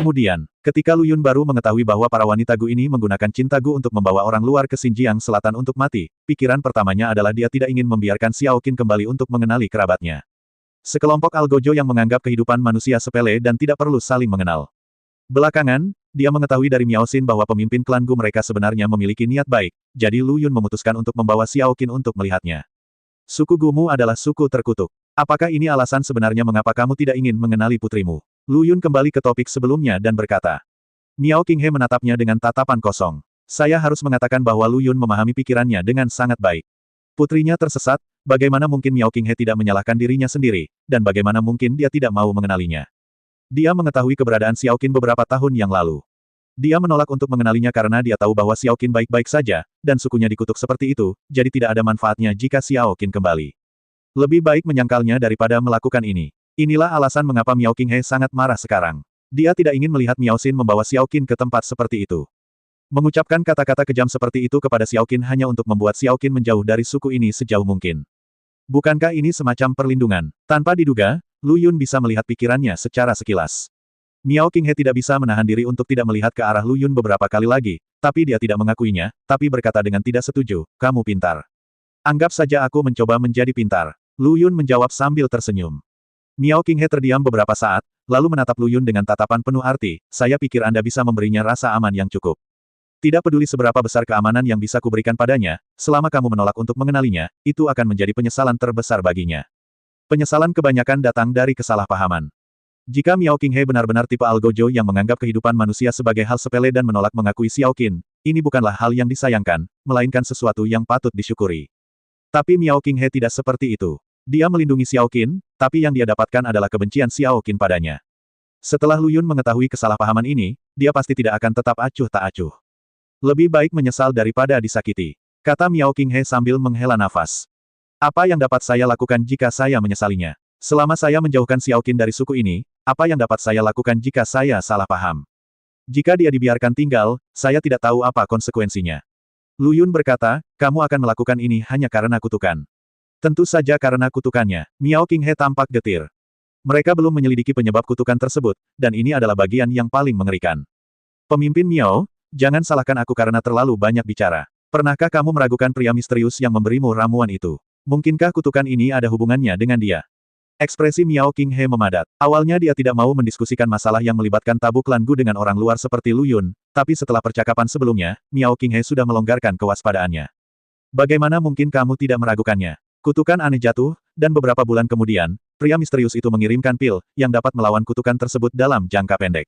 Kemudian, ketika Lu Yun baru mengetahui bahwa para wanita Gu ini menggunakan cinta Gu untuk membawa orang luar ke Xinjiang Selatan untuk mati, pikiran pertamanya adalah dia tidak ingin membiarkan Xiao Qin kembali untuk mengenali kerabatnya. Sekelompok algojo yang menganggap kehidupan manusia sepele dan tidak perlu saling mengenal. Belakangan, dia mengetahui dari Miao Xin bahwa pemimpin klan Gu mereka sebenarnya memiliki niat baik, jadi Lu Yun memutuskan untuk membawa Xiao Qin untuk melihatnya. Suku Gumu adalah suku terkutuk. Apakah ini alasan sebenarnya mengapa kamu tidak ingin mengenali putrimu? Lu Yun kembali ke topik sebelumnya dan berkata. Miao Qinghe menatapnya dengan tatapan kosong. Saya harus mengatakan bahwa Lu Yun memahami pikirannya dengan sangat baik. Putrinya tersesat, bagaimana mungkin Miao Qinghe tidak menyalahkan dirinya sendiri, dan bagaimana mungkin dia tidak mau mengenalinya. Dia mengetahui keberadaan Xiao Qin beberapa tahun yang lalu. Dia menolak untuk mengenalinya karena dia tahu bahwa Xiao Qin baik-baik saja, dan sukunya dikutuk seperti itu, jadi tidak ada manfaatnya jika Xiao Qin kembali. Lebih baik menyangkalnya daripada melakukan ini. Inilah alasan mengapa Miao Qinghe sangat marah sekarang. Dia tidak ingin melihat Miao Xin membawa Xiao Qin ke tempat seperti itu. Mengucapkan kata-kata kejam seperti itu kepada Xiao Qin hanya untuk membuat Xiao Qin menjauh dari suku ini sejauh mungkin. Bukankah ini semacam perlindungan? Tanpa diduga, Lu Yun bisa melihat pikirannya secara sekilas. Miao Qinghe tidak bisa menahan diri untuk tidak melihat ke arah Lu Yun beberapa kali lagi, tapi dia tidak mengakuinya, tapi berkata dengan tidak setuju, kamu pintar. Anggap saja aku mencoba menjadi pintar. Lu Yun menjawab sambil tersenyum. Miao Qinghe terdiam beberapa saat, lalu menatap Lu Yun dengan tatapan penuh arti, saya pikir Anda bisa memberinya rasa aman yang cukup. Tidak peduli seberapa besar keamanan yang bisa kuberikan padanya, selama kamu menolak untuk mengenalinya, itu akan menjadi penyesalan terbesar baginya. Penyesalan kebanyakan datang dari kesalahpahaman. Jika Miao Qinghe benar-benar tipe algojo yang menganggap kehidupan manusia sebagai hal sepele dan menolak mengakui Xiao Qin, ini bukanlah hal yang disayangkan, melainkan sesuatu yang patut disyukuri. Tapi Miao Qinghe tidak seperti itu. Dia melindungi Xiao Qin, tapi yang dia dapatkan adalah kebencian Xiao Qin padanya. Setelah Lu Yun mengetahui kesalahpahaman ini, dia pasti tidak akan tetap acuh tak acuh. Lebih baik menyesal daripada disakiti, kata Miao Qinghe sambil menghela nafas. Apa yang dapat saya lakukan jika saya menyesalinya? Selama saya menjauhkan Xiao Qin dari suku ini, apa yang dapat saya lakukan jika saya salah paham? Jika dia dibiarkan tinggal, saya tidak tahu apa konsekuensinya. Lu Yun berkata, kamu akan melakukan ini hanya karena kutukan. Tentu saja karena kutukannya. Miao Qinghe tampak getir. Mereka belum menyelidiki penyebab kutukan tersebut, dan ini adalah bagian yang paling mengerikan. Pemimpin Miao, jangan salahkan aku karena terlalu banyak bicara. Pernahkah kamu meragukan pria misterius yang memberimu ramuan itu? Mungkinkah kutukan ini ada hubungannya dengan dia? Ekspresi Miao Qinghe memadat. Awalnya dia tidak mau mendiskusikan masalah yang melibatkan tabu klan Gu dengan orang luar seperti Lu Yun, tapi setelah percakapan sebelumnya, Miao Qinghe sudah melonggarkan kewaspadaannya. Bagaimana mungkin kamu tidak meragukannya? Kutukan aneh jatuh, dan beberapa bulan kemudian, pria misterius itu mengirimkan pil, yang dapat melawan kutukan tersebut dalam jangka pendek.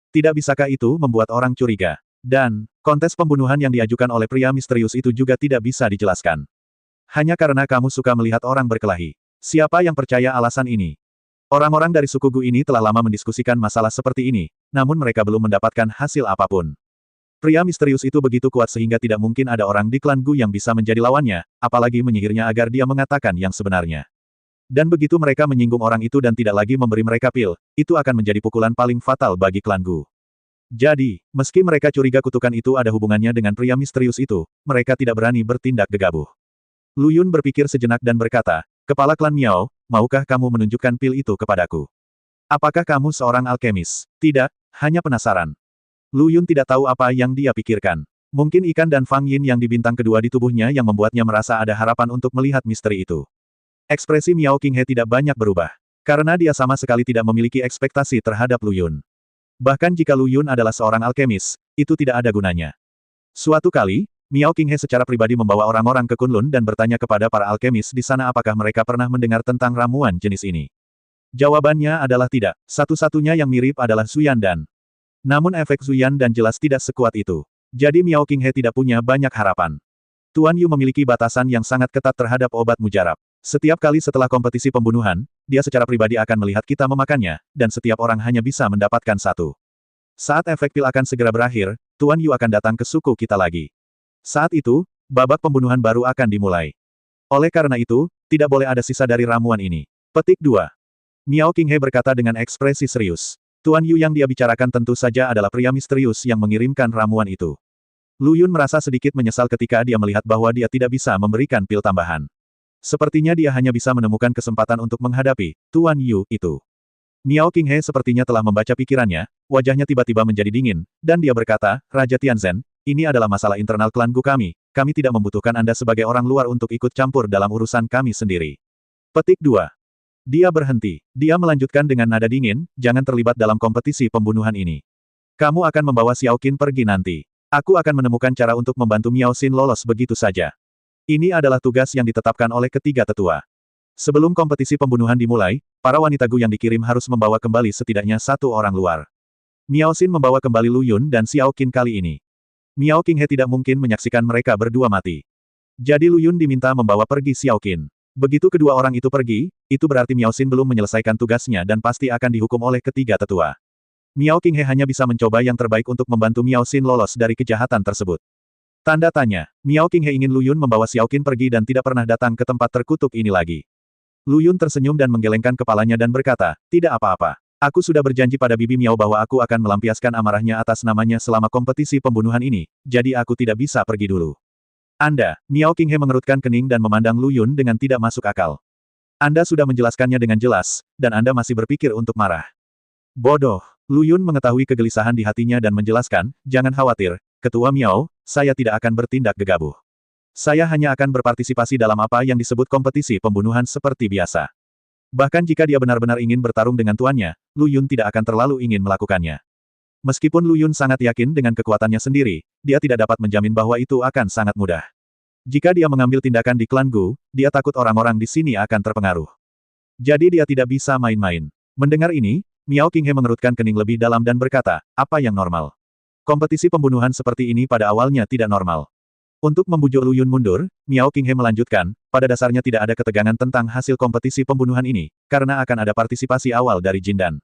Tidak bisakah itu membuat orang curiga? Dan, kontes pembunuhan yang diajukan oleh pria misterius itu juga tidak bisa dijelaskan. Hanya karena kamu suka melihat orang berkelahi. Siapa yang percaya alasan ini? Orang-orang dari suku Gu ini telah lama mendiskusikan masalah seperti ini, namun mereka belum mendapatkan hasil apapun. Pria misterius itu begitu kuat sehingga tidak mungkin ada orang di klan Gu yang bisa menjadi lawannya, apalagi menyihirnya agar dia mengatakan yang sebenarnya. Dan begitu mereka menyinggung orang itu dan tidak lagi memberi mereka pil, itu akan menjadi pukulan paling fatal bagi klan Gu. Jadi, meski mereka curiga kutukan itu ada hubungannya dengan pria misterius itu, mereka tidak berani bertindak gegabah. Lu Yun berpikir sejenak dan berkata, Kepala klan Miao, maukah kamu menunjukkan pil itu kepadaku? Apakah kamu seorang alkemis? Tidak, hanya penasaran. Lu Yun tidak tahu apa yang dia pikirkan. Mungkin ikan dan Fang Yin yang di bintang kedua di tubuhnya yang membuatnya merasa ada harapan untuk melihat misteri itu. Ekspresi Miao Qinghe tidak banyak berubah. Karena dia sama sekali tidak memiliki ekspektasi terhadap Lu Yun. Bahkan jika Lu Yun adalah seorang alkemis, itu tidak ada gunanya. Suatu kali, Miao Qinghe secara pribadi membawa orang-orang ke Kunlun dan bertanya kepada para alkemis di sana apakah mereka pernah mendengar tentang ramuan jenis ini. Jawabannya adalah tidak. Satu-satunya yang mirip adalah Zuyan Dan. Namun efek Zuyan Dan jelas tidak sekuat itu. Jadi Miao Qinghe tidak punya banyak harapan. Tuan Yu memiliki batasan yang sangat ketat terhadap obat mujarab. Setiap kali setelah kompetisi pembunuhan, dia secara pribadi akan melihat kita memakannya, dan setiap orang hanya bisa mendapatkan satu. Saat efek pil akan segera berakhir, Tuan Yu akan datang ke suku kita lagi. Saat itu, babak pembunuhan baru akan dimulai. Oleh karena itu, tidak boleh ada sisa dari ramuan ini. Petik 2. Miao Qinghe berkata dengan ekspresi serius. Tuan Yu yang dia bicarakan tentu saja adalah pria misterius yang mengirimkan ramuan itu. Lu Yun merasa sedikit menyesal ketika dia melihat bahwa dia tidak bisa memberikan pil tambahan. Sepertinya dia hanya bisa menemukan kesempatan untuk menghadapi Tuan Yu itu. Miao Qinghe sepertinya telah membaca pikirannya, wajahnya tiba-tiba menjadi dingin, dan dia berkata, Raja Tianzhen, ini adalah masalah internal klan Gu kami tidak membutuhkan Anda sebagai orang luar untuk ikut campur dalam urusan kami sendiri. Petik 2. Dia berhenti. Dia melanjutkan dengan nada dingin, jangan terlibat dalam kompetisi pembunuhan ini. Kamu akan membawa Xiao Qin pergi nanti. Aku akan menemukan cara untuk membantu Miao Xin lolos begitu saja. Ini adalah tugas yang ditetapkan oleh ketiga tetua. Sebelum kompetisi pembunuhan dimulai, para wanita Gu yang dikirim harus membawa kembali setidaknya satu orang luar. Miao Xin membawa kembali Lu Yun dan Xiao Qin kali ini. Miao Qinghe tidak mungkin menyaksikan mereka berdua mati. Jadi Lu Yun diminta membawa pergi Xiao Qin. Begitu kedua orang itu pergi, itu berarti Miao Xin belum menyelesaikan tugasnya dan pasti akan dihukum oleh ketiga tetua. Miao Qinghe hanya bisa mencoba yang terbaik untuk membantu Miao Xin lolos dari kejahatan tersebut. Tanda tanya, Miao Qinghe ingin Lu Yun membawa Xiao Qin pergi dan tidak pernah datang ke tempat terkutuk ini lagi. Lu Yun tersenyum dan menggelengkan kepalanya dan berkata, tidak apa-apa. Aku sudah berjanji pada Bibi Miao bahwa aku akan melampiaskan amarahnya atas namanya selama kompetisi pembunuhan ini, jadi aku tidak bisa pergi dulu. Anda, Miao Qinghe mengerutkan kening dan memandang Lu Yun dengan tidak masuk akal. Anda sudah menjelaskannya dengan jelas, dan Anda masih berpikir untuk marah. Bodoh. Lu Yun mengetahui kegelisahan di hatinya dan menjelaskan, jangan khawatir, Ketua Miao, saya tidak akan bertindak gegabah. Saya hanya akan berpartisipasi dalam apa yang disebut kompetisi pembunuhan seperti biasa. Bahkan jika dia benar-benar ingin bertarung dengan tuannya, Lu Yun tidak akan terlalu ingin melakukannya. Meskipun Lu Yun sangat yakin dengan kekuatannya sendiri, dia tidak dapat menjamin bahwa itu akan sangat mudah. Jika dia mengambil tindakan di klan Gu, dia takut orang-orang di sini akan terpengaruh. Jadi dia tidak bisa main-main. Mendengar ini, Miao Qinghe mengerutkan kening lebih dalam dan berkata, apa yang normal? Kompetisi pembunuhan seperti ini pada awalnya tidak normal. Untuk membujuk Lu Yun mundur, Miao Qinghe melanjutkan, pada dasarnya tidak ada ketegangan tentang hasil kompetisi pembunuhan ini, karena akan ada partisipasi awal dari Jindan.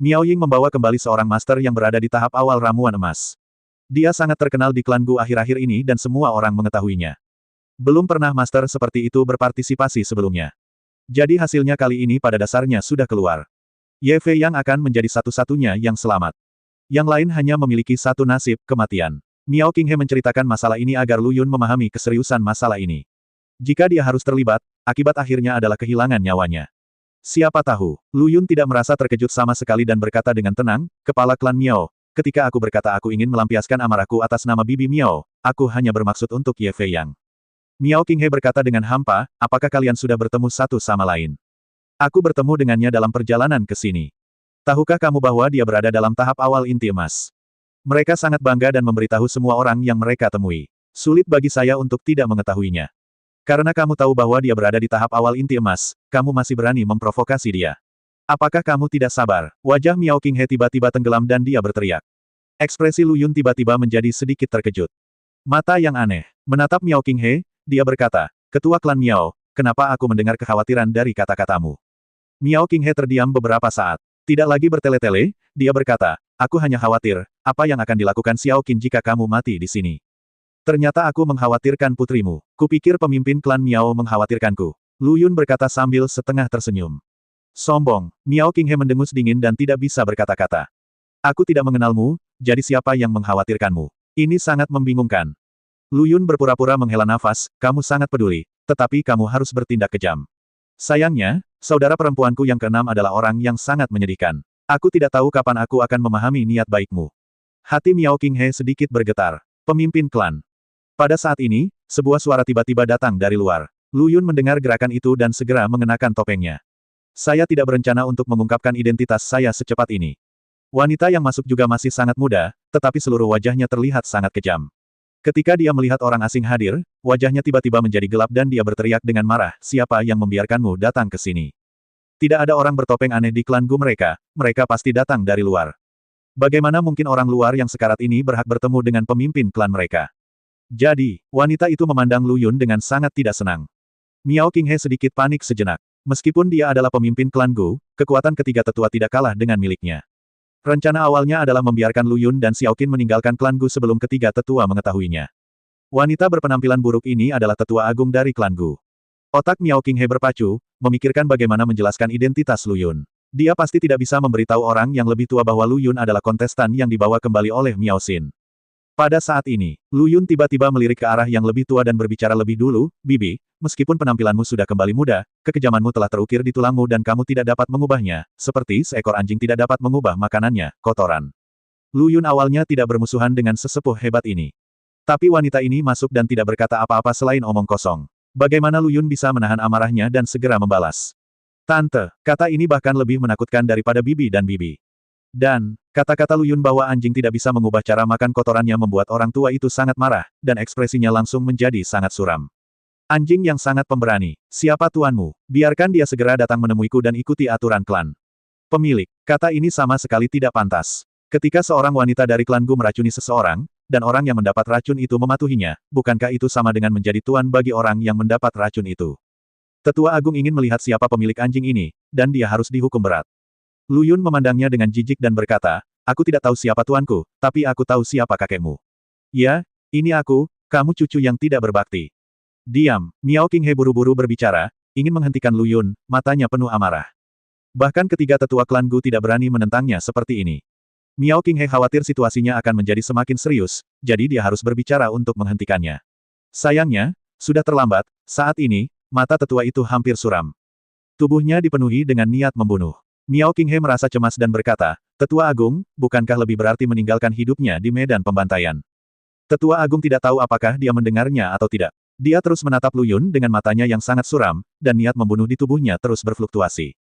Miao Ying membawa kembali seorang master yang berada di tahap awal ramuan emas. Dia sangat terkenal di klan Gu akhir-akhir ini dan semua orang mengetahuinya. Belum pernah master seperti itu berpartisipasi sebelumnya. Jadi hasilnya kali ini pada dasarnya sudah keluar. Ye Fei yang akan menjadi satu-satunya yang selamat. Yang lain hanya memiliki satu nasib, kematian. Miao Qinghe menceritakan masalah ini agar Lu Yun memahami keseriusan masalah ini. Jika dia harus terlibat, akibat akhirnya adalah kehilangan nyawanya. Siapa tahu, Lu Yun tidak merasa terkejut sama sekali dan berkata dengan tenang, Kepala klan Miao, ketika aku berkata aku ingin melampiaskan amarahku atas nama Bibi Miao, aku hanya bermaksud untuk Ye Fei Yang. Miao Qinghe berkata dengan hampa, apakah kalian sudah bertemu satu sama lain? Aku bertemu dengannya dalam perjalanan ke sini. Tahukah kamu bahwa dia berada dalam tahap awal inti emas? Mereka sangat bangga dan memberitahu semua orang yang mereka temui. Sulit bagi saya untuk tidak mengetahuinya. Karena kamu tahu bahwa dia berada di tahap awal inti emas, kamu masih berani memprovokasi dia. Apakah kamu tidak sabar? Wajah Miao Qinghe tiba-tiba tenggelam dan dia berteriak. Ekspresi Lu Yun tiba-tiba menjadi sedikit terkejut. Mata yang aneh. Menatap Miao Qinghe, dia berkata, Ketua klan Miao, kenapa aku mendengar kekhawatiran dari kata-katamu? Miao Qinghe terdiam beberapa saat. Tidak lagi bertele-tele, dia berkata, aku hanya khawatir, apa yang akan dilakukan Xiao Qin jika kamu mati di sini. Ternyata aku mengkhawatirkan putrimu. Kupikir pemimpin klan Miao mengkhawatirkanku. Lu Yun berkata sambil setengah tersenyum. Sombong, Miao Qinghe mendengus dingin dan tidak bisa berkata-kata. Aku tidak mengenalmu, jadi siapa yang mengkhawatirkanmu? Ini sangat membingungkan. Lu Yun berpura-pura menghela nafas, kamu sangat peduli, tetapi kamu harus bertindak kejam. Sayangnya, saudara perempuanku yang keenam adalah orang yang sangat menyedihkan. Aku tidak tahu kapan aku akan memahami niat baikmu. Hati Miao Qinghe sedikit bergetar. Pemimpin klan. Pada saat ini, sebuah suara tiba-tiba datang dari luar. Lu Yun mendengar gerakan itu dan segera mengenakan topengnya. Saya tidak berencana untuk mengungkapkan identitas saya secepat ini. Wanita yang masuk juga masih sangat muda, tetapi seluruh wajahnya terlihat sangat kejam. Ketika dia melihat orang asing hadir, wajahnya tiba-tiba menjadi gelap dan dia berteriak dengan marah, siapa yang membiarkanmu datang ke sini? Tidak ada orang bertopeng aneh di klan Gu mereka pasti datang dari luar. Bagaimana mungkin orang luar yang sekarat ini berhak bertemu dengan pemimpin klan mereka? Jadi, wanita itu memandang Lu Yun dengan sangat tidak senang. Miao Qinghe sedikit panik sejenak. Meskipun dia adalah pemimpin klan Gu, kekuatan ketiga tetua tidak kalah dengan miliknya. Rencana awalnya adalah membiarkan Lu Yun dan Xiao Qin meninggalkan klan Gu sebelum ketiga tetua mengetahuinya. Wanita berpenampilan buruk ini adalah tetua agung dari klan Gu. Otak Miao Qinghe berpacu, memikirkan bagaimana menjelaskan identitas Lu Yun. Dia pasti tidak bisa memberitahu orang yang lebih tua bahwa Lu Yun adalah kontestan yang dibawa kembali oleh Miao Xin. Pada saat ini, Lu Yun tiba-tiba melirik ke arah yang lebih tua dan berbicara lebih dulu, Bibi, meskipun penampilanmu sudah kembali muda, kekejamanmu telah terukir di tulangmu dan kamu tidak dapat mengubahnya, seperti seekor anjing tidak dapat mengubah makanannya, kotoran. Lu Yun awalnya tidak bermusuhan dengan sesepuh hebat ini. Tapi wanita ini masuk dan tidak berkata apa-apa selain omong kosong. Bagaimana Lu Yun bisa menahan amarahnya dan segera membalas? Tante, kata ini bahkan lebih menakutkan daripada Bibi dan Bibi. Dan, kata-kata Lu Yun bahwa anjing tidak bisa mengubah cara makan kotorannya membuat orang tua itu sangat marah, dan ekspresinya langsung menjadi sangat suram. Anjing yang sangat pemberani. Siapa tuanmu? Biarkan dia segera datang menemuiku dan ikuti aturan klan. Pemilik, kata ini sama sekali tidak pantas. Ketika seorang wanita dari klan Gu meracuni seseorang, dan orang yang mendapat racun itu mematuhinya, bukankah itu sama dengan menjadi tuan bagi orang yang mendapat racun itu? Tetua Agung ingin melihat siapa pemilik anjing ini, dan dia harus dihukum berat. Lu Yun memandangnya dengan jijik dan berkata, aku tidak tahu siapa tuanku, tapi aku tahu siapa kakekmu. Ya, ini aku, kamu cucu yang tidak berbakti. Diam, Miao Qinghe buru-buru berbicara, ingin menghentikan Lu Yun, matanya penuh amarah. Bahkan ketiga tetua klan Gu tidak berani menentangnya seperti ini. Miao Qinghe khawatir situasinya akan menjadi semakin serius, jadi dia harus berbicara untuk menghentikannya. Sayangnya, sudah terlambat, saat ini, mata tetua itu hampir suram. Tubuhnya dipenuhi dengan niat membunuh. Miao Qinghe merasa cemas dan berkata, Tetua Agung, bukankah lebih berarti meninggalkan hidupnya di medan pembantaian? Tetua Agung tidak tahu apakah dia mendengarnya atau tidak. Dia terus menatap Lu Yun dengan matanya yang sangat suram, dan niat membunuh di tubuhnya terus berfluktuasi.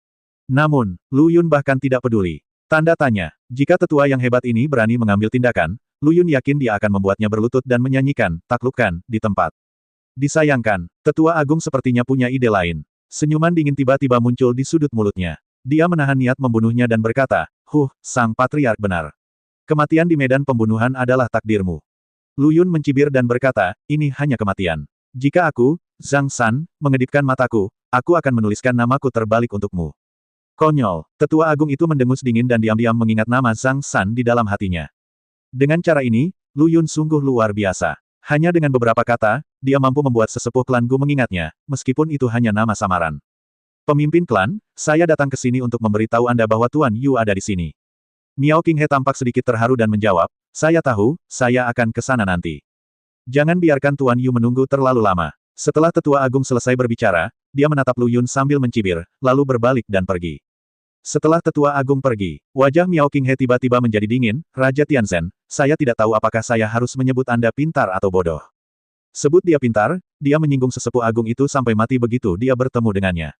Namun, Lu Yun bahkan tidak peduli. Tanda tanya, jika tetua yang hebat ini berani mengambil tindakan, Lu Yun yakin dia akan membuatnya berlutut dan menyanyikan, taklukkan, di tempat. Disayangkan, Tetua Agung sepertinya punya ide lain. Senyuman dingin tiba-tiba muncul di sudut mulutnya. Dia menahan niat membunuhnya dan berkata, sang patriark benar. Kematian di medan pembunuhan adalah takdirmu. Lu Yun mencibir dan berkata, ini hanya kematian. Jika aku, Zhang San, mengedipkan mataku, aku akan menuliskan namaku terbalik untukmu. Konyol, Tetua Agung itu mendengus dingin dan diam-diam mengingat nama Zhang San di dalam hatinya. Dengan cara ini, Lu Yun sungguh luar biasa. Hanya dengan beberapa kata, dia mampu membuat sesepuh klan Gu mengingatnya, meskipun itu hanya nama samaran. Pemimpin klan, saya datang ke sini untuk memberitahu Anda bahwa Tuan Yu ada di sini. Miao Qinghe tampak sedikit terharu dan menjawab, saya tahu, saya akan ke sana nanti. Jangan biarkan Tuan Yu menunggu terlalu lama. Setelah Tetua Agung selesai berbicara, dia menatap Lu Yun sambil mencibir, lalu berbalik dan pergi. Setelah Tetua Agung pergi, wajah Miao Qinghe tiba-tiba menjadi dingin, Raja Tianzhen, saya tidak tahu apakah saya harus menyebut Anda pintar atau bodoh. Sebut dia pintar, dia menyinggung sesepuh agung itu sampai mati begitu dia bertemu dengannya.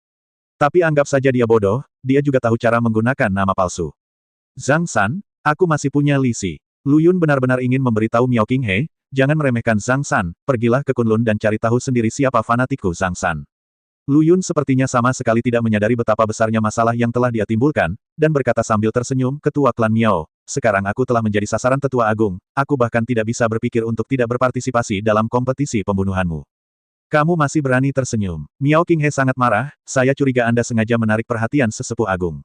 Tapi anggap saja dia bodoh, dia juga tahu cara menggunakan nama palsu. Zhang San, aku masih punya Li Si. Lu Yun benar-benar ingin memberitahu Miao Qinghe, jangan meremehkan Zhang San, pergilah ke Kunlun dan cari tahu sendiri siapa fanatiku Zhang San. Lu Yun sepertinya sama sekali tidak menyadari betapa besarnya masalah yang telah dia timbulkan, dan berkata sambil tersenyum, Ketua Klan Miao, sekarang aku telah menjadi sasaran Tetua Agung, aku bahkan tidak bisa berpikir untuk tidak berpartisipasi dalam kompetisi pembunuhanmu. Kamu masih berani tersenyum. Miao Qinghe sangat marah, saya curiga Anda sengaja menarik perhatian sesepuh agung.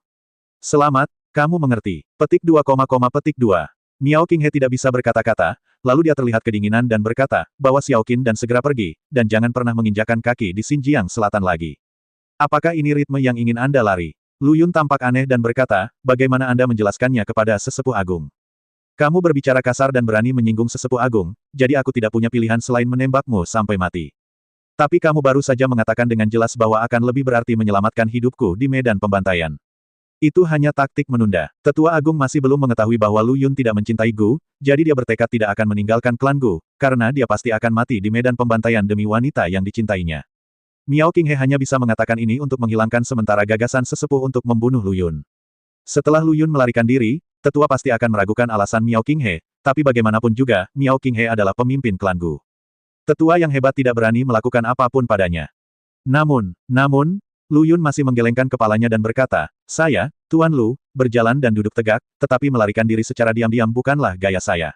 Selamat, kamu mengerti. Petik 2, petik 2. Miao Qinghe tidak bisa berkata-kata, lalu dia terlihat kedinginan dan berkata, bawa Xiao Qin dan segera pergi, dan jangan pernah menginjakan kaki di Xinjiang Selatan lagi. Apakah ini ritme yang ingin Anda lari? Lu Yun tampak aneh dan berkata, bagaimana Anda menjelaskannya kepada sesepuh agung? Kamu berbicara kasar dan berani menyinggung sesepuh agung, jadi aku tidak punya pilihan selain menembakmu sampai mati. Tapi kamu baru saja mengatakan dengan jelas bahwa akan lebih berarti menyelamatkan hidupku di medan pembantaian. Itu hanya taktik menunda. Tetua Agung masih belum mengetahui bahwa Lu Yun tidak mencintai Gu, jadi dia bertekad tidak akan meninggalkan klan Gu, karena dia pasti akan mati di medan pembantaian demi wanita yang dicintainya. Miao Qinghe hanya bisa mengatakan ini untuk menghilangkan sementara gagasan sesepuh untuk membunuh Lu Yun. Setelah Lu Yun melarikan diri, tetua pasti akan meragukan alasan Miao Qinghe, tapi bagaimanapun juga, Miao Qinghe adalah pemimpin klan Gu. Tetua yang hebat tidak berani melakukan apapun padanya. Namun, Lu Yun masih menggelengkan kepalanya dan berkata, saya, Tuan Lu, berjalan dan duduk tegak, tetapi melarikan diri secara diam-diam bukanlah gaya saya.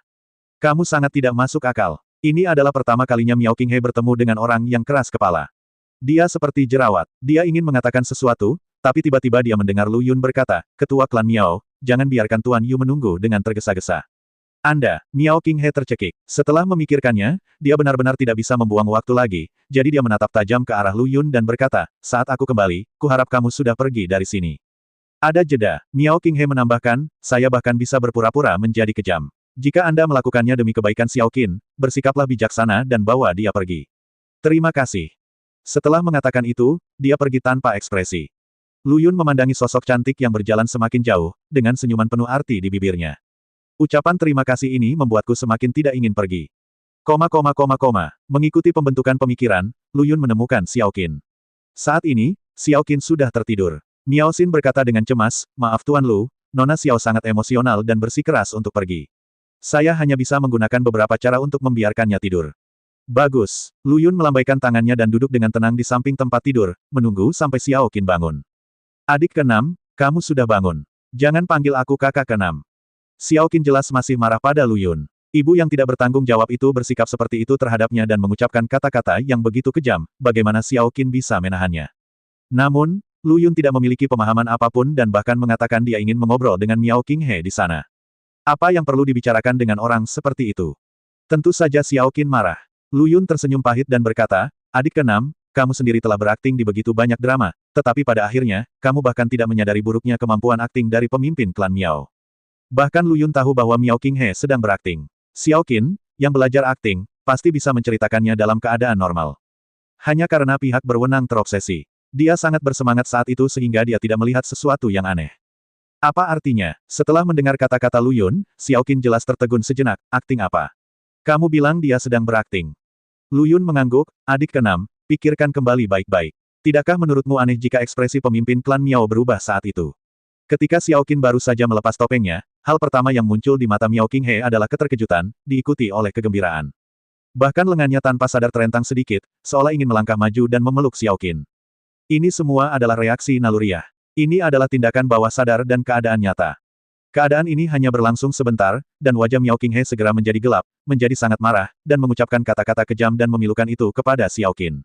Kamu sangat tidak masuk akal. Ini adalah pertama kalinya Miao Qinghe bertemu dengan orang yang keras kepala. Dia seperti jerawat. Dia ingin mengatakan sesuatu, tapi tiba-tiba dia mendengar Lu Yun berkata, Ketua Klan Miao, jangan biarkan Tuan Yu menunggu dengan tergesa-gesa. Anda, Miao Qinghe tercekik. Setelah memikirkannya, dia benar-benar tidak bisa membuang waktu lagi, jadi dia menatap tajam ke arah Lu Yun dan berkata, saat aku kembali, kuharap kamu sudah pergi dari sini. Ada jeda. Miao Qinghe menambahkan, saya bahkan bisa berpura-pura menjadi kejam. Jika Anda melakukannya demi kebaikan Xiao Qin, bersikaplah bijaksana dan bawa dia pergi. Terima kasih. Setelah mengatakan itu, dia pergi tanpa ekspresi. Lu Yun memandangi sosok cantik yang berjalan semakin jauh, dengan senyuman penuh arti di bibirnya. Ucapan terima kasih ini membuatku semakin tidak ingin pergi. Mengikuti pembentukan pemikiran, Lu Yun menemukan Xiao Qin. Saat ini, Xiao Qin sudah tertidur. Miao Xin berkata dengan cemas, "Maaf Tuan Lu, Nona Xiao sangat emosional dan bersikeras untuk pergi. Saya hanya bisa menggunakan beberapa cara untuk membiarkannya tidur." Bagus. Lu Yun melambaikan tangannya dan duduk dengan tenang di samping tempat tidur, menunggu sampai Xiao Qin bangun. "Adik keenam, kamu sudah bangun. Jangan panggil aku kakak keenam." Xiao Qin jelas masih marah pada Lu Yun. Ibu yang tidak bertanggung jawab itu bersikap seperti itu terhadapnya dan mengucapkan kata-kata yang begitu kejam, bagaimana Xiao Qin bisa menahannya. Namun, Lu Yun tidak memiliki pemahaman apapun dan bahkan mengatakan dia ingin mengobrol dengan Miao Qinghe di sana. Apa yang perlu dibicarakan dengan orang seperti itu? Tentu saja Xiao Qin marah. Lu Yun tersenyum pahit dan berkata, "Adik keenam, kamu sendiri telah berakting di begitu banyak drama, tetapi pada akhirnya, kamu bahkan tidak menyadari buruknya kemampuan akting dari pemimpin klan Miao." Bahkan Lu Yun tahu bahwa Miao Qinghe sedang berakting. Xiao Qin, yang belajar akting, pasti bisa menceritakannya dalam keadaan normal. Hanya karena pihak berwenang terobsesi. Dia sangat bersemangat saat itu sehingga dia tidak melihat sesuatu yang aneh. Apa artinya? Setelah mendengar kata-kata Lu Yun, Xiao Qin jelas tertegun sejenak, akting apa? Kamu bilang dia sedang berakting. Lu Yun mengangguk, adik keenam, pikirkan kembali baik-baik. Tidakkah menurutmu aneh jika ekspresi pemimpin klan Miao berubah saat itu? Ketika Xiao Qin baru saja melepas topengnya, hal pertama yang muncul di mata Miao Qinghe adalah keterkejutan, diikuti oleh kegembiraan. Bahkan lengannya tanpa sadar terentang sedikit, seolah ingin melangkah maju dan memeluk Xiao Qin. Ini semua adalah reaksi naluriah. Ini adalah tindakan bawah sadar dan keadaan nyata. Keadaan ini hanya berlangsung sebentar, dan wajah Miao Qinghe segera menjadi gelap, menjadi sangat marah, dan mengucapkan kata-kata kejam dan memilukan itu kepada Xiao Qin.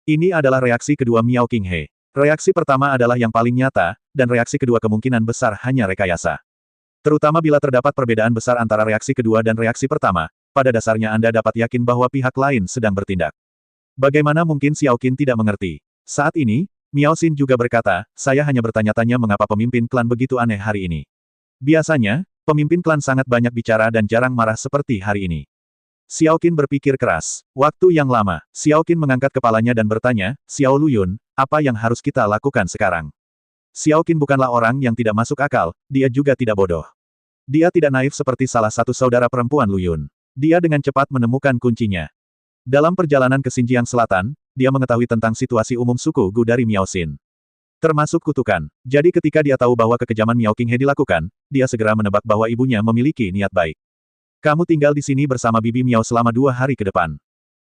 Ini adalah reaksi kedua Miao Qinghe. Reaksi pertama adalah yang paling nyata, dan reaksi kedua kemungkinan besar hanya rekayasa. Terutama bila terdapat perbedaan besar antara reaksi kedua dan reaksi pertama, pada dasarnya Anda dapat yakin bahwa pihak lain sedang bertindak. Bagaimana mungkin Xiao Qin tidak mengerti? Saat ini, Miao Xin juga berkata, "Saya hanya bertanya-tanya mengapa pemimpin klan begitu aneh hari ini. Biasanya, pemimpin klan sangat banyak bicara dan jarang marah seperti hari ini." Xiao Qin berpikir keras. Waktu yang lama, Xiao Qin mengangkat kepalanya dan bertanya, "Xiao Lu Yun, apa yang harus kita lakukan sekarang?" Xiao Qin bukanlah orang yang tidak masuk akal, dia juga tidak bodoh. Dia tidak naif seperti salah satu saudara perempuan Lu Yun. Dia dengan cepat menemukan kuncinya. Dalam perjalanan ke Xinjiang Selatan, dia mengetahui tentang situasi umum suku Gu dari Miao Xin. Termasuk kutukan. Jadi ketika dia tahu bahwa kekejaman Miao Qinghe dilakukan, dia segera menebak bahwa ibunya memiliki niat baik. "Kamu tinggal di sini bersama Bibi Miao selama 2 hari ke depan.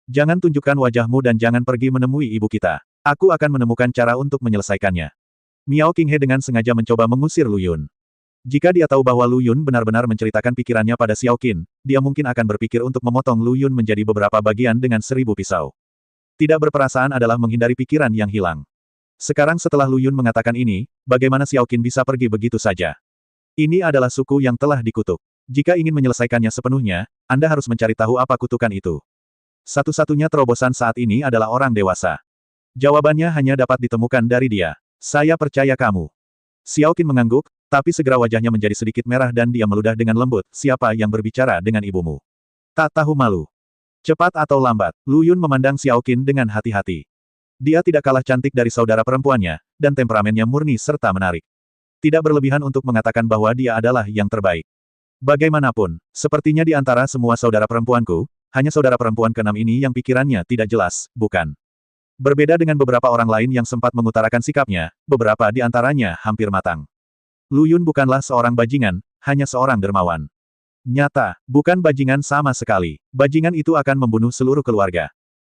Jangan tunjukkan wajahmu dan jangan pergi menemui ibu kita. Aku akan menemukan cara untuk menyelesaikannya." Miao Qinghe dengan sengaja mencoba mengusir Lu Yun. Jika dia tahu bahwa Lu Yun benar-benar menceritakan pikirannya pada Xiao Qin, dia mungkin akan berpikir untuk memotong Lu Yun menjadi beberapa bagian dengan 1000 pisau. Tidak berperasaan adalah menghindari pikiran yang hilang. Sekarang setelah Lu Yun mengatakan ini, bagaimana Xiao Qin bisa pergi begitu saja? Ini adalah suku yang telah dikutuk. Jika ingin menyelesaikannya sepenuhnya, Anda harus mencari tahu apa kutukan itu. Satu-satunya terobosan saat ini adalah orang dewasa. Jawabannya hanya dapat ditemukan dari dia. "Saya percaya kamu." Xiao Qin mengangguk, tapi segera wajahnya menjadi sedikit merah dan dia meludah dengan lembut, "Siapa yang berbicara dengan ibumu? Tak tahu malu." Cepat atau lambat, Lu Yun memandang Xiao Qin dengan hati-hati. Dia tidak kalah cantik dari saudara perempuannya, dan temperamennya murni serta menarik. Tidak berlebihan untuk mengatakan bahwa dia adalah yang terbaik. Bagaimanapun, sepertinya di antara semua saudara perempuanku, hanya saudara perempuan keenam ini yang pikirannya tidak jelas, bukan? Berbeda dengan beberapa orang lain yang sempat mengutarakan sikapnya, beberapa di antaranya hampir matang. Lu Yun bukanlah seorang bajingan, hanya seorang dermawan. Nyata, bukan bajingan sama sekali. Bajingan itu akan membunuh seluruh keluarga.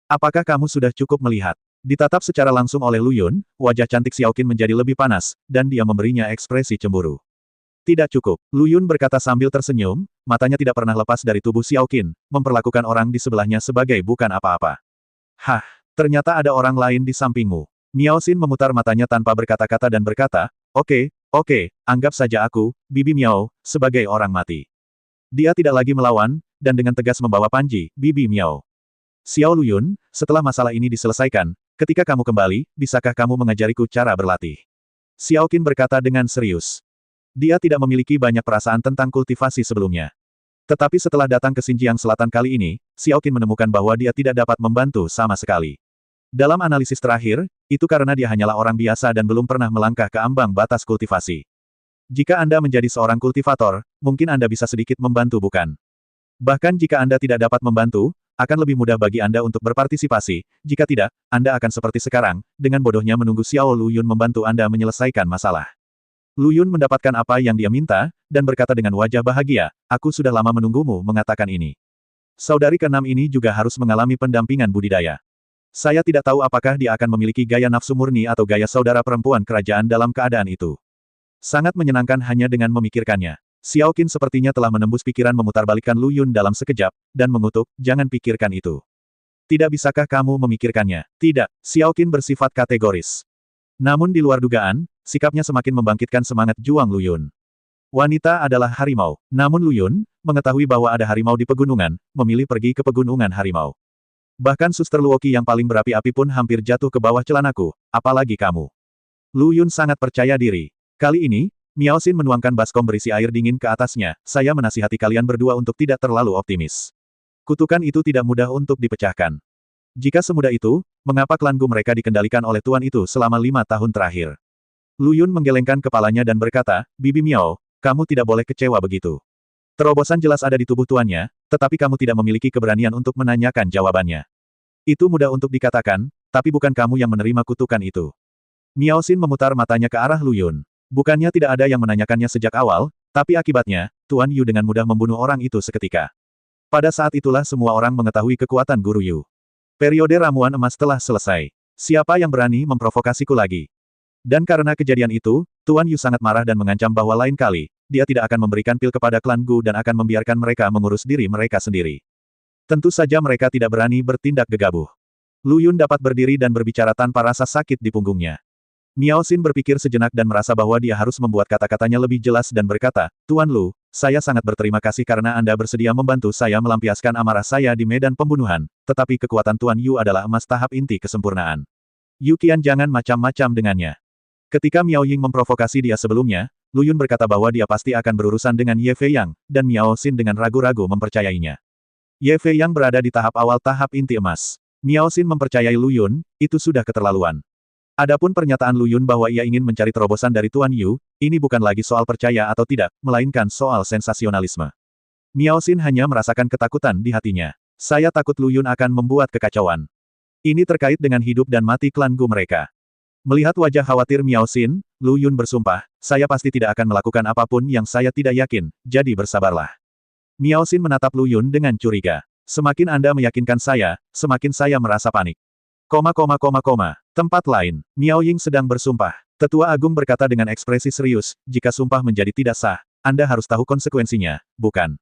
Apakah kamu sudah cukup melihat? Ditatap secara langsung oleh Lu Yun, wajah cantik Xiao Qin menjadi lebih panas, dan dia memberinya ekspresi cemburu. Tidak cukup, Lu Yun berkata sambil tersenyum, matanya tidak pernah lepas dari tubuh Xiao Qin, memperlakukan orang di sebelahnya sebagai bukan apa-apa. "Hah, ternyata ada orang lain di sampingmu." Miao Xin memutar matanya tanpa berkata-kata dan berkata, Oke, anggap saja aku, Bibi Miao, sebagai orang mati." Dia tidak lagi melawan, dan dengan tegas membawa panji, Bibi Miao. "Xiao Lu Yun, setelah masalah ini diselesaikan, ketika kamu kembali, bisakah kamu mengajariku cara berlatih?" Xiao Qin berkata dengan serius. Dia tidak memiliki banyak perasaan tentang kultivasi sebelumnya. Tetapi setelah datang ke Xinjiang Selatan kali ini, Xiao Qin menemukan bahwa dia tidak dapat membantu sama sekali. Dalam analisis terakhir, itu karena dia hanyalah orang biasa dan belum pernah melangkah ke ambang batas kultivasi. Jika Anda menjadi seorang kultivator, mungkin Anda bisa sedikit membantu bukan? Bahkan jika Anda tidak dapat membantu, akan lebih mudah bagi Anda untuk berpartisipasi, jika tidak, Anda akan seperti sekarang, dengan bodohnya menunggu Xiao Luyun membantu Anda menyelesaikan masalah. Luyun mendapatkan apa yang dia minta, dan berkata dengan wajah bahagia, aku sudah lama menunggumu mengatakan ini. Saudari keenam ini juga harus mengalami pendampingan budidaya. Saya tidak tahu apakah dia akan memiliki gaya nafsu murni atau gaya saudara perempuan kerajaan dalam keadaan itu. Sangat menyenangkan hanya dengan memikirkannya. Xiao Qin sepertinya telah menembus pikiran memutarbalikkan Luyun dalam sekejap, dan mengutuk, jangan pikirkan itu. Tidak bisakah kamu memikirkannya? Tidak, Xiao Qin bersifat kategoris. Namun di luar dugaan, sikapnya semakin membangkitkan semangat juang Luyun. Wanita adalah harimau. Namun Luyun, mengetahui bahwa ada harimau di pegunungan, memilih pergi ke pegunungan harimau. Bahkan suster Luoqi yang paling berapi-api pun hampir jatuh ke bawah celanaku, apalagi kamu. Luyun sangat percaya diri. Kali ini, Miao Xin menuangkan baskom berisi air dingin ke atasnya, saya menasihati kalian berdua untuk tidak terlalu optimis. Kutukan itu tidak mudah untuk dipecahkan. Jika semudah itu, mengapa klan Gu mereka dikendalikan oleh tuan itu selama 5 tahun terakhir? Luyun menggelengkan kepalanya dan berkata, Bibi Miao, kamu tidak boleh kecewa begitu. Terobosan jelas ada di tubuh tuannya, tetapi kamu tidak memiliki keberanian untuk menanyakan jawabannya. Itu mudah untuk dikatakan, tapi bukan kamu yang menerima kutukan itu. Miao Xin memutar matanya ke arah Luyun. Bukannya tidak ada yang menanyakannya sejak awal, tapi akibatnya, Tuan Yu dengan mudah membunuh orang itu seketika. Pada saat itulah semua orang mengetahui kekuatan Guru Yu. Periode ramuan emas telah selesai. Siapa yang berani memprovokasiku lagi? Dan karena kejadian itu, Tuan Yu sangat marah dan mengancam bahwa lain kali, dia tidak akan memberikan pil kepada klan Gu dan akan membiarkan mereka mengurus diri mereka sendiri. Tentu saja mereka tidak berani bertindak gegabah. Luyun dapat berdiri dan berbicara tanpa rasa sakit di punggungnya. Miao Xin berpikir sejenak dan merasa bahwa dia harus membuat kata-katanya lebih jelas dan berkata, Tuan Lu, saya sangat berterima kasih karena Anda bersedia membantu saya melampiaskan amarah saya di medan pembunuhan, tetapi kekuatan Tuan Yu adalah emas tahap inti kesempurnaan. Yu Qian jangan macam-macam dengannya. Ketika Miao Ying memprovokasi dia sebelumnya, Luyun berkata bahwa dia pasti akan berurusan dengan Ye Fei Yang, dan Miao Xin dengan ragu-ragu mempercayainya. Ye Fei Yang berada di tahap awal tahap inti emas. Miao Xin mempercayai Luyun, itu sudah keterlaluan. Adapun pernyataan Luyun bahwa ia ingin mencari terobosan dari Tuan Yu, ini bukan lagi soal percaya atau tidak, melainkan soal sensasionalisme. Miao Xin hanya merasakan ketakutan di hatinya. Saya takut Luyun akan membuat kekacauan. Ini terkait dengan hidup dan mati klan Gu mereka. Melihat wajah khawatir Miao Xin, Luyun bersumpah, saya pasti tidak akan melakukan apapun yang saya tidak yakin, jadi bersabarlah. Miao Xin menatap Luyun dengan curiga. Semakin Anda meyakinkan saya, semakin saya merasa panik. Tempat lain, Miao Ying sedang bersumpah. Tetua Agung berkata dengan ekspresi serius, jika sumpah menjadi tidak sah, Anda harus tahu konsekuensinya, bukan?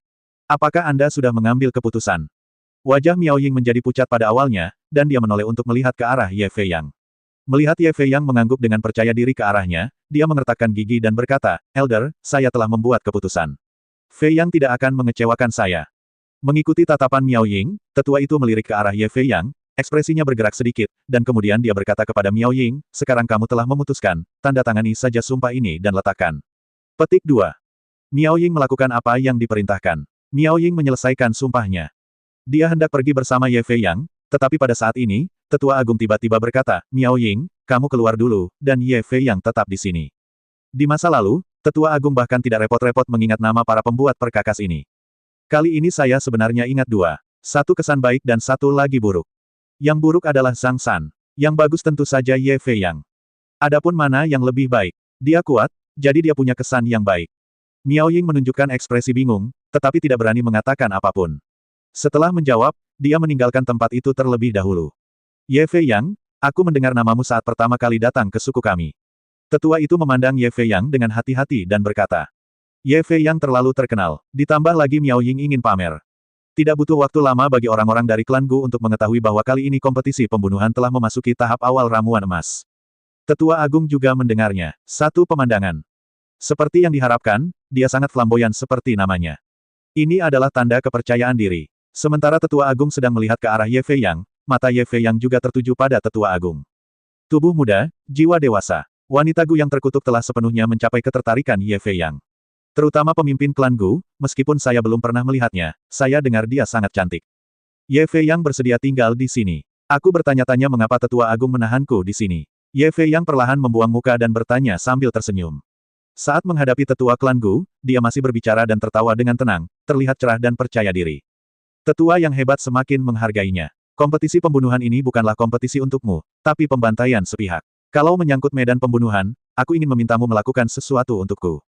Apakah Anda sudah mengambil keputusan? Wajah Miao Ying menjadi pucat pada awalnya, dan dia menoleh untuk melihat ke arah Ye Fei Yang. Melihat Ye Fei Yang mengangguk dengan percaya diri ke arahnya, dia mengertakkan gigi dan berkata, Elder, saya telah membuat keputusan. Fei Yang tidak akan mengecewakan saya. Mengikuti tatapan Miao Ying, tetua itu melirik ke arah Ye Fei Yang, ekspresinya bergerak sedikit, dan kemudian dia berkata kepada Miao Ying, sekarang kamu telah memutuskan, tanda tangani saja sumpah ini dan letakkan. Petik 2. Miao Ying melakukan apa yang diperintahkan. Miao Ying menyelesaikan sumpahnya. Dia hendak pergi bersama Ye Fei Yang, tetapi pada saat ini, Tetua Agung tiba-tiba berkata, Miao Ying, kamu keluar dulu, dan Ye Fei Yang tetap di sini. Di masa lalu, Tetua Agung bahkan tidak repot-repot mengingat nama para pembuat perkakas ini. Kali ini saya sebenarnya ingat 2. Satu kesan baik dan satu lagi buruk. Yang buruk adalah Zhang San. Yang bagus tentu saja Ye Fei Yang. Adapun mana yang lebih baik? Dia kuat, jadi dia punya kesan yang baik. Miao Ying menunjukkan ekspresi bingung, tetapi tidak berani mengatakan apapun. Setelah menjawab, dia meninggalkan tempat itu terlebih dahulu. Ye Fei Yang, aku mendengar namamu saat pertama kali datang ke suku kami. Tetua itu memandang Ye Fei Yang dengan hati-hati dan berkata. Ye Fei Yang terlalu terkenal, ditambah lagi Miao Ying ingin pamer. Tidak butuh waktu lama bagi orang-orang dari klan Gu untuk mengetahui bahwa kali ini kompetisi pembunuhan telah memasuki tahap awal ramuan emas. Tetua Agung juga mendengarnya. Satu pemandangan. Seperti yang diharapkan, dia sangat flamboyan seperti namanya. Ini adalah tanda kepercayaan diri. Sementara Tetua Agung sedang melihat ke arah Ye Fei Yang, mata Ye Fei Yang juga tertuju pada Tetua Agung. Tubuh muda, jiwa dewasa. Wanita Gu yang terkutuk telah sepenuhnya mencapai ketertarikan Ye Fei Yang. Terutama pemimpin klan Gu, meskipun saya belum pernah melihatnya, saya dengar dia sangat cantik. Ye Fei yang bersedia tinggal di sini. Aku bertanya-tanya mengapa tetua agung menahanku di sini. Ye Fei yang perlahan membuang muka dan bertanya sambil tersenyum. Saat menghadapi tetua klan Gu, dia masih berbicara dan tertawa dengan tenang, terlihat cerah dan percaya diri. Tetua yang hebat semakin menghargainya. Kompetisi pembunuhan ini bukanlah kompetisi untukmu, tapi pembantaian sepihak. Kalau menyangkut medan pembunuhan, aku ingin memintamu melakukan sesuatu untukku.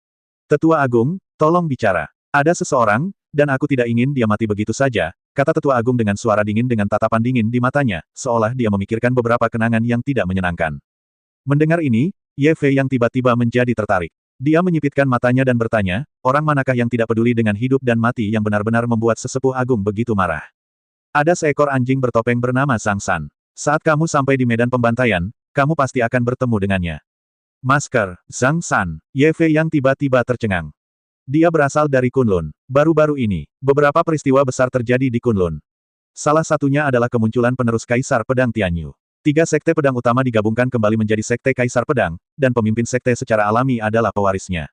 Tetua Agung, tolong bicara. Ada seseorang, dan aku tidak ingin dia mati begitu saja, kata Tetua Agung dengan suara dingin dengan tatapan dingin di matanya, seolah dia memikirkan beberapa kenangan yang tidak menyenangkan. Mendengar ini, Ye Fei yang tiba-tiba menjadi tertarik. Dia menyipitkan matanya dan bertanya, orang manakah yang tidak peduli dengan hidup dan mati yang benar-benar membuat sesepuh agung begitu marah? Ada seekor anjing bertopeng bernama Zhang San. Saat kamu sampai di medan pembantaian, kamu pasti akan bertemu dengannya. Masker, Zhang San. Ye Fei yang tiba-tiba tercengang. Dia berasal dari Kunlun. Baru-baru ini, beberapa peristiwa besar terjadi di Kunlun. Salah satunya adalah kemunculan penerus Kaisar Pedang Tianyu. 3 sekte pedang utama digabungkan kembali menjadi sekte Kaisar Pedang, dan pemimpin sekte secara alami adalah pewarisnya.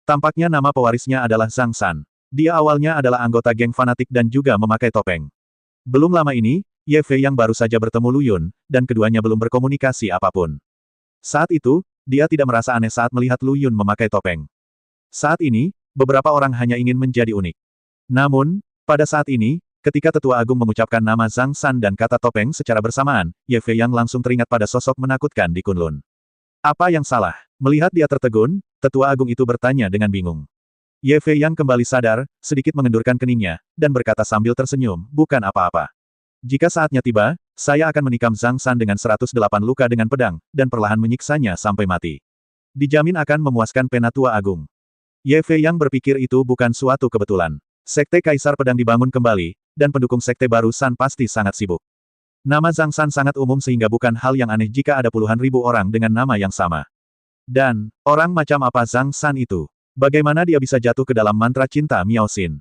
Tampaknya nama pewarisnya adalah Zhang San. Dia awalnya adalah anggota geng fanatik dan juga memakai topeng. Belum lama ini, Ye Fei yang baru saja bertemu Lu Yun, dan keduanya belum berkomunikasi apapun. Saat itu, dia tidak merasa aneh saat melihat Lu Yun memakai topeng. Saat ini, beberapa orang hanya ingin menjadi unik. Namun, pada saat ini, ketika Tetua Agung mengucapkan nama Zhang San dan kata topeng secara bersamaan, Ye Fei yang langsung teringat pada sosok menakutkan di Kunlun. Apa yang salah? Melihat dia tertegun, Tetua Agung itu bertanya dengan bingung. Ye Fei yang kembali sadar, sedikit mengendurkan keningnya, dan berkata sambil tersenyum, bukan apa-apa. Jika saatnya tiba, saya akan menikam Zhang San dengan 108 luka dengan pedang, dan perlahan menyiksanya sampai mati. Dijamin akan memuaskan Penatua Agung. Ye Fei yang berpikir itu bukan suatu kebetulan. Sekte Kaisar Pedang dibangun kembali, dan pendukung sekte baru San pasti sangat sibuk. Nama Zhang San sangat umum sehingga bukan hal yang aneh jika ada puluhan ribu orang dengan nama yang sama. Dan, orang macam apa Zhang San itu? Bagaimana dia bisa jatuh ke dalam mantra cinta Miao Xin?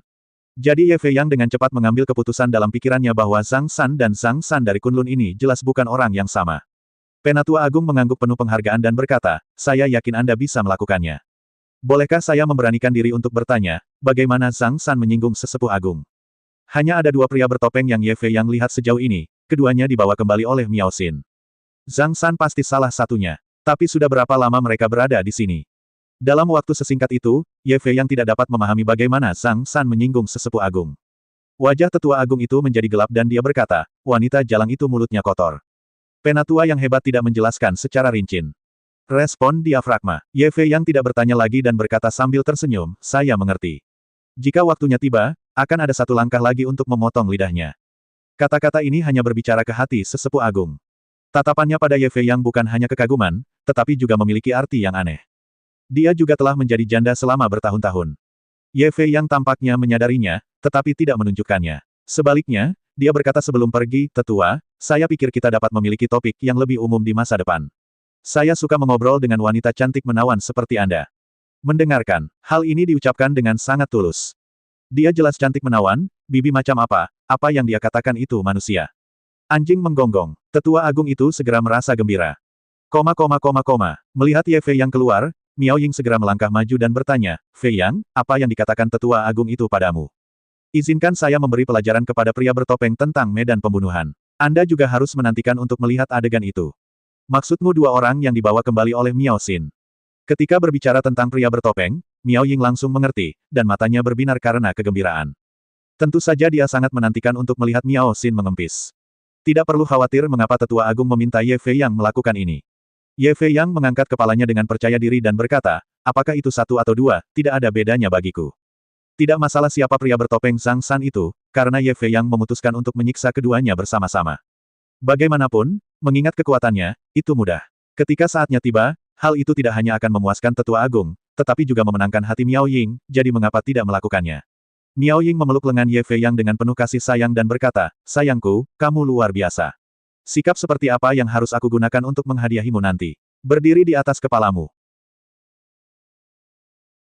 Jadi Ye Fei yang dengan cepat mengambil keputusan dalam pikirannya bahwa Zhang San dan Zhang San dari Kunlun ini jelas bukan orang yang sama. Penatua Agung mengangguk penuh penghargaan dan berkata, saya yakin Anda bisa melakukannya. Bolehkah saya memberanikan diri untuk bertanya, bagaimana Zhang San menyinggung sesepuh agung? Hanya ada 2 pria bertopeng yang Ye Fei yang lihat sejauh ini, keduanya dibawa kembali oleh Miao Xin. Zhang San pasti salah satunya. Tapi sudah berapa lama mereka berada di sini? Dalam waktu sesingkat itu, Ye Fei yang tidak dapat memahami bagaimana Zhang San menyinggung sesepuh agung. Wajah tetua agung itu menjadi gelap dan dia berkata, wanita jalang itu mulutnya kotor. Penatua yang hebat tidak menjelaskan secara rinci. Respon diafragma. Ye Fei yang tidak bertanya lagi dan berkata sambil tersenyum, saya mengerti. Jika waktunya tiba, akan ada satu langkah lagi untuk memotong lidahnya. Kata-kata ini hanya berbicara ke hati sesepuh agung. Tatapannya pada Ye Fei yang bukan hanya kekaguman, tetapi juga memiliki arti yang aneh. Dia juga telah menjadi janda selama bertahun-tahun. Ye Fei yang tampaknya menyadarinya, tetapi tidak menunjukkannya. Sebaliknya, dia berkata sebelum pergi, tetua, saya pikir kita dapat memiliki topik yang lebih umum di masa depan. Saya suka mengobrol dengan wanita cantik menawan seperti Anda. Mendengarkan, hal ini diucapkan dengan sangat tulus. Dia jelas cantik menawan, bibi macam apa yang dia katakan itu manusia. Anjing menggonggong. Tetua agung itu segera merasa gembira. Melihat Ye Fei yang keluar, Miao Ying segera melangkah maju dan bertanya, Fei Yang, apa yang dikatakan tetua agung itu padamu? Izinkan saya memberi pelajaran kepada pria bertopeng tentang medan pembunuhan. Anda juga harus menantikan untuk melihat adegan itu. Maksudmu 2 orang yang dibawa kembali oleh Miao Xin. Ketika berbicara tentang pria bertopeng, Miao Ying langsung mengerti, dan matanya berbinar karena kegembiraan. Tentu saja dia sangat menantikan untuk melihat Miao Xin mengempis. Tidak perlu khawatir mengapa tetua agung meminta Ye Fei Yang melakukan ini. Ye Fei Yang mengangkat kepalanya dengan percaya diri dan berkata, apakah itu 1 atau 2, tidak ada bedanya bagiku. Tidak masalah siapa pria bertopeng Zhang San itu, karena Ye Fei Yang memutuskan untuk menyiksa keduanya bersama-sama. Bagaimanapun, mengingat kekuatannya, itu mudah. Ketika saatnya tiba, hal itu tidak hanya akan memuaskan tetua agung, tetapi juga memenangkan hati Miao Ying, jadi mengapa tidak melakukannya. Miao Ying memeluk lengan Ye Fei Yang dengan penuh kasih sayang dan berkata, sayangku, kamu luar biasa. Sikap seperti apa yang harus aku gunakan untuk menghadiahimu nanti? Berdiri di atas kepalamu.